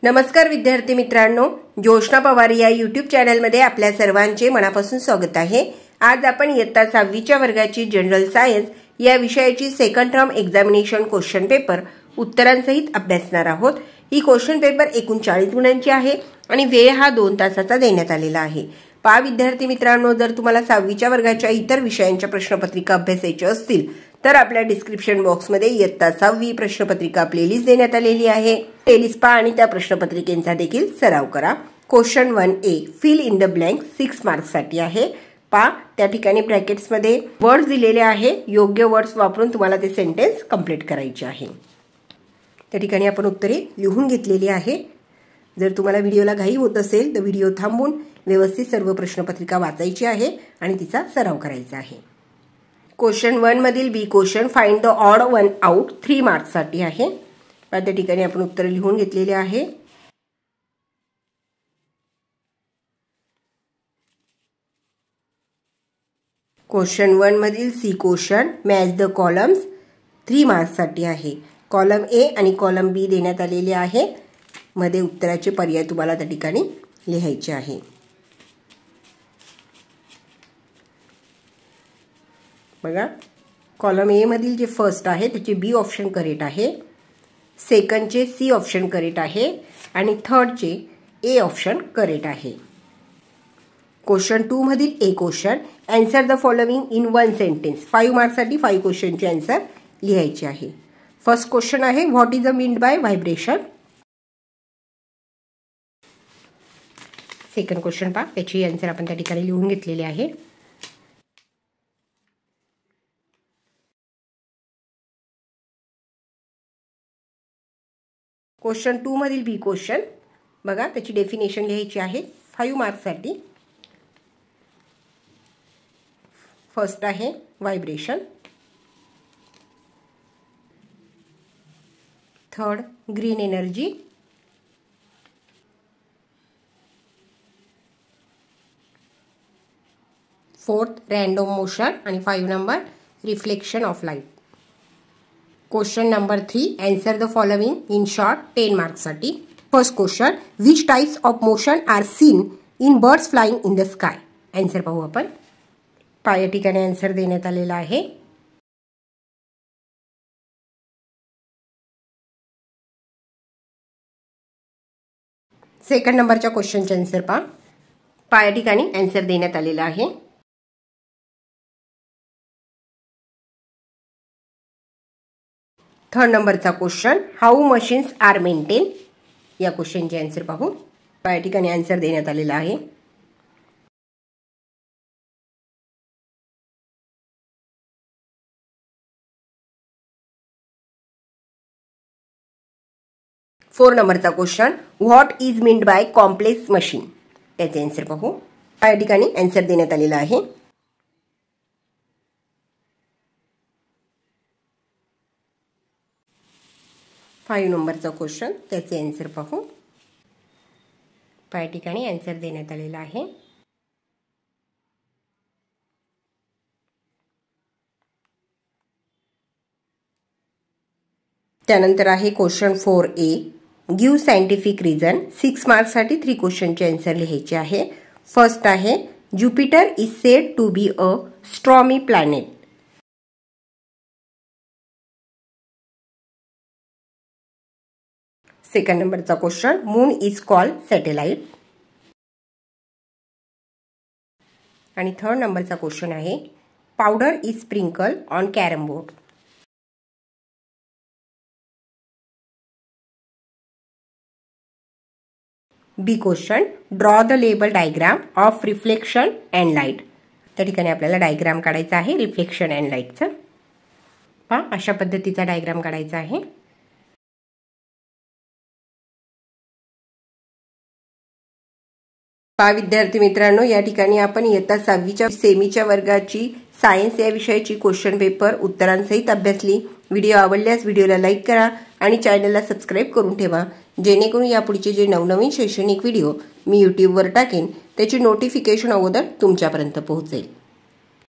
नमस्कार विद्यार्थी मित्रांनो, जोशना पवार या यूट्यूब चॅनलमध्ये आपल्या सर्वांचे मनापासून स्वागत आहे। आज आपण इयत्ता 6वीच्या वर्गाची जनरल सायन्स या विषयाची second term examination question paper उत्तरांसहित अभ्यासणार आहोत। ही क्वेश्चन पेपर 39 गुणांची आहे आणि वेळ हा 2 तासाचा देण्यात आलेला आहे। पहा विद्यार्थी मित्रांनो, जर तुम्हाला 6वीच्या वर्गाच्या इतर विषयांच्या प्रश्नपत्रिका अभ्यासायच्या असतील तर आपल्या डिस्क्रिप्शन बॉक्समध्ये इयत्ता 6वी प्रश्नपत्रिका प्लेलिस्ट देण्यात आलेली आहे। प्लेलिस्ट पहा आणि त्या प्रश्नपत्रिकेचा देखील सराव करा। Question 1A fill in the blank 6 marks साठी आहे। पहा त्या ठिकाणी ब्रॅकेट्स मध्ये वर्ड्स दिलेले आहे, योग्य वर्ड्स वापरून तुम्हाला ते सेंटेन्स कंप्लीट करायचे आहे। त्या ठिकाणी आपण उत्तरे लिहून घेतलेली आहे। जर तुम्हाला व्हिडिओला घाई होत असेल तर व्हिडिओ थांबवून व्यवस्थित सर्व प्रश्नपत्रिका वाचायची आहे आणि तिचा सराव करायचा आहे। क्वेश्चन 1 मधील B question find the odd one out 3 marks साठी आहे। त्या ठिकाणी आपण उत्तर लिहून घेतलेले आहे। क्वेश्चन 1 मधील C question match the columns 3 marks साठी आहे। कॉलम ए आणि कॉलम बी देण्यात आलेले आहे, मध्ये उत्तराचे पर्याय तुम्हाला त्या ठिकाणी लिहायचे आहे। बघा, कॉलम ए मधील जे फर्स्ट आहे त्याचे बी ऑप्शन करेक्ट आहे, सेकंडचे सी ऑप्शन करेक्ट आहे आणि थर्डचे ए ऑप्शन करेक्ट आहे। क्वेश्चन 2 मधील A question answer the following in 1 sentence 5 marks साठी 5 क्वेश्चनचे आन्सर लिहायचे आहे। फर्स्ट क्वेश्चन आहे what is a meant by vibration. Second question पहा, त्याची आन्सर आपण त्या ठिकाणी लिहून घेतलेले आहे। क्वेश्चन 2 मधील बी क्वेश्चन बघा, त्याची डेफिनेशन लिहायची आहे 5 मार्क्स साठी। फर्स्ट आहे vibration, third green energy, fourth random motion आणि 5 number reflection of light. Question number 3 answer the following in short 10 marks साठी। First question which types of motion are seen in birds flying in the sky. Answer पाहू आपण। या ठिकाणी answer देण्यात आलेला आहे। Second नंबरच्या क्वेश्चनचे आन्सर पहा, या ठिकाणी आन्सर देण्यात आलेला आहे। थर्ड नंबरचा question how machines are maintain, या क्वेश्चनचे आन्सर पाहू। या ठिकाणी आन्सर देण्यात आलेला आहे। फोर नंबरचा question what is meant by complex machine, त्याचे आन्सर पाहू। या ठिकाणी आन्सर देण्यात आलेला आहे। 5 नंबरचा क्वेश्चन, त्याचे आन्सर पाहू। या ठिकाणी आन्सर देण्यात आलेला आहे। त्यानंतर आहे question 4A give scientific reason 6 marks साठी 3 क्वेश्चनचे आन्सर लिहायचे आहे। फर्स्ट आहे Jupiter is said to be a stormy planet. Second नंबरचा question moon is called satellite आणि थर्ड नंबरचा क्वेश्चन आहे powder is sprinkle on carrom board. B question draw the label diagram of reflection and light. त्या ठिकाणी आपल्याला diagram काढायचा आहे reflection and लाईटचा। पहा, अशा पद्धतीचा डायग्राम काढायचा आहे। पहा विद्यार्थी मित्रांनो, या ठिकाणी आपण इयत्ता 6वीच्या सेमीच्या वर्गाची सायन्स या विषयाची क्वेश्चन पेपर उत्तरांसहित अभ्यासली। व्हिडिओ आवडल्यास व्हिडिओला लाईक करा आणि चॅनलला सबस्क्राईब करून ठेवा, जेणेकरून यापुढचे जे नवनवीन शैक्षणिक व्हिडिओ मी यूट्यूबवर टाकेन त्याची नोटिफिकेशन अगोदर तुमच्यापर्यंत पोहोचेल।